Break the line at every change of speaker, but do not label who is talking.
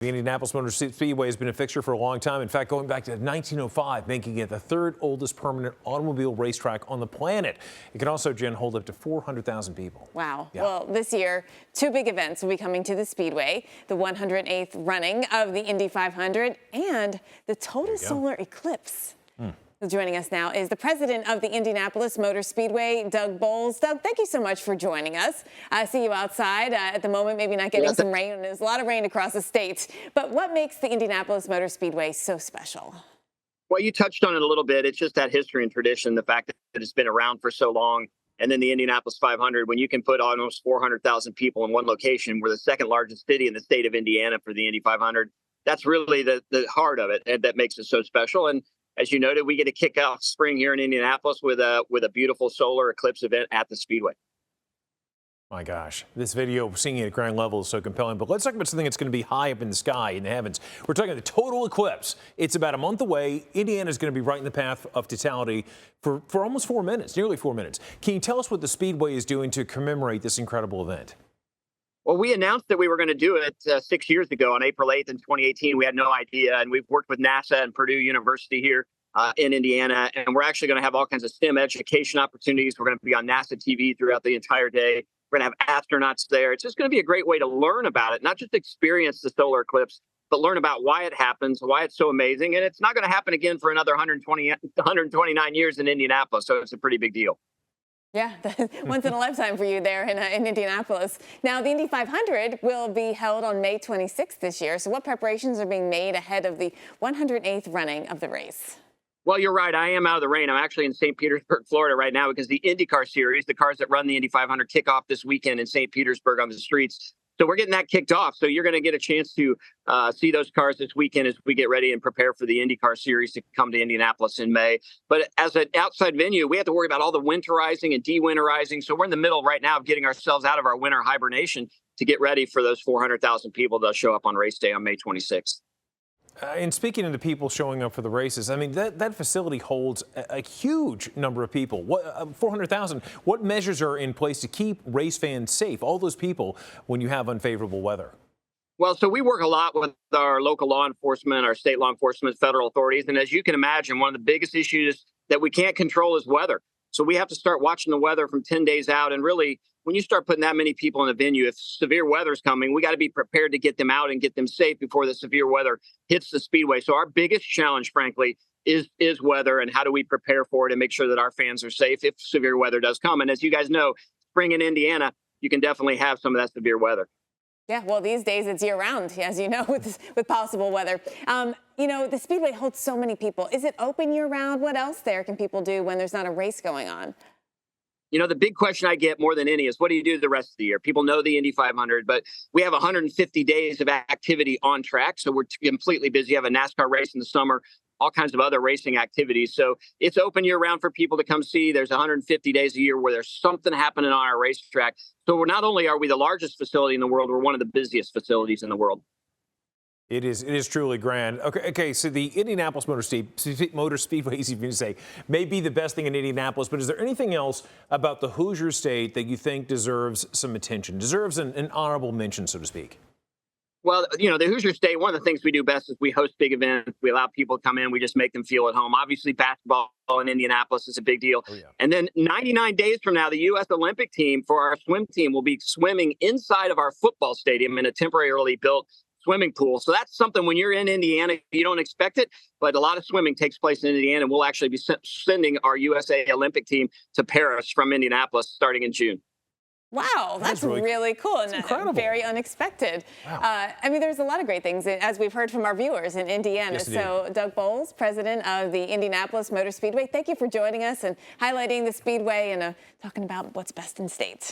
The Indianapolis Motor Speedway has been a fixture for a long time. In fact, going back to 1905, making it the third oldest permanent automobile racetrack on the planet. It can also, Jen, hold up to 400,000 people.
Wow.
Yeah.
Well, this year, two big events will be coming to the Speedway, the 108th running of the Indy 500 and the total solar eclipse. Joining us now is the president of the Indianapolis Motor Speedway, Doug Bowles. Doug, thank you so much for joining us. I see you outside at the moment, maybe not getting some rain. There's a lot of rain across the state. But what makes the Indianapolis Motor Speedway so special?
Well, you touched on it a little bit. It's just that history and tradition, the fact that it's been around for so long. And then the Indianapolis 500, when you can put almost 400,000 people in one location, we're the second largest city in the state of Indiana for the Indy 500. That's really the heart of it, and that makes it so special. And as you noted, we get to kick off spring here in Indianapolis with a beautiful solar eclipse event at the Speedway.
My gosh, this video, seeing it at ground level, is so compelling. But let's talk about something that's going to be high up in the sky, in the heavens. We're talking the total eclipse. It's about a month away. Indiana is going to be right in the path of totality for almost 4 minutes, nearly 4 minutes. Can you tell us what the Speedway is doing to commemorate this incredible event?
Well, we announced that we were going to do it 6 years ago on April 8th in 2018. We had no idea, and we've worked with NASA and Purdue University here in Indiana, and we're actually going to have all kinds of STEM education opportunities. We're going to be on NASA TV throughout the entire day. We're going to have astronauts there. It's just going to be a great way to learn about it, not just experience the solar eclipse, but learn about why it happens, why it's so amazing. And it's not going to happen again for another 129 years in Indianapolis, so it's a pretty big deal.
Yeah, once in a lifetime for you there in Indianapolis. Now, the Indy 500 will be held on May 26th this year. So what preparations are being made ahead of the 108th running of the race?
Well, you're right. I am out of the rain. I'm actually in St. Petersburg, Florida right now because the IndyCar series, the cars that run the Indy 500, kick off this weekend in St. Petersburg on the streets. So we're getting that kicked off. So you're going to get a chance to see those cars this weekend as we get ready and prepare for the IndyCar series to come to Indianapolis in May. But as an outside venue, we have to worry about all the winterizing and de-winterizing. So we're in the middle right now of getting ourselves out of our winter hibernation to get ready for those 400,000 people that show up on race day on May 26th.
And speaking of the people showing up for the races, I mean, that facility holds a huge number of people. 400,000. What measures are in place to keep race fans safe, all those people, when you have unfavorable weather?
Well, so we work a lot with our local law enforcement, our state law enforcement, federal authorities. And as you can imagine, one of the biggest issues that we can't control is weather. So we have to start watching the weather from 10 days out. And really, when you start putting that many people in a venue, if severe weather is coming, we got to be prepared to get them out and get them safe before the severe weather hits the Speedway. So our biggest challenge, frankly, is weather, and how do we prepare for it and make sure that our fans are safe if severe weather does come. And as you guys know, spring in Indiana, you can definitely have some of that severe weather.
Yeah, well, these days it's year-round, as you know, with possible weather. You know, the Speedway holds so many people. Is it open year-round? What else there can people do when there's not a race going on?
You know, the big question I get more than any is, what do you do the rest of the year? People know the Indy 500, but we have 150 days of activity on track, so we're completely busy. You have a NASCAR race in the summer, all kinds of other racing activities. So it's open year-round for people to come see. There's 150 days a year where there's something happening on our racetrack. So we're not only are we the largest facility in the world, we're one of the busiest facilities in the world.
It is truly grand. Okay. So the Indianapolis Motor Speedway, easy for me to say, may be the best thing in Indianapolis, but is there anything else about the Hoosier State that you think deserves some attention, deserves an honorable mention, so to speak?
Well, you know, the Hoosier State, one of the things we do best is we host big events. We allow people to come in. We just make them feel at home. Obviously, basketball in Indianapolis is a big deal.
Oh, yeah.
And then 99 days from now, the U.S. Olympic team for our swim team will be swimming inside of our football stadium in a temporarily built swimming pool. So that's something when you're in Indiana, you don't expect it, but a lot of swimming takes place in Indiana. And we'll actually be sending our USA Olympic team to Paris from Indianapolis starting in June.
Wow, that's really cool and
incredible.
Very unexpected.
Wow.
I mean, there's a lot of great things, as we've heard from our viewers in Indiana.
Yes,
so, Doug Bowles, president of the Indianapolis Motor Speedway, thank you for joining us and highlighting the Speedway and talking about what's best in state.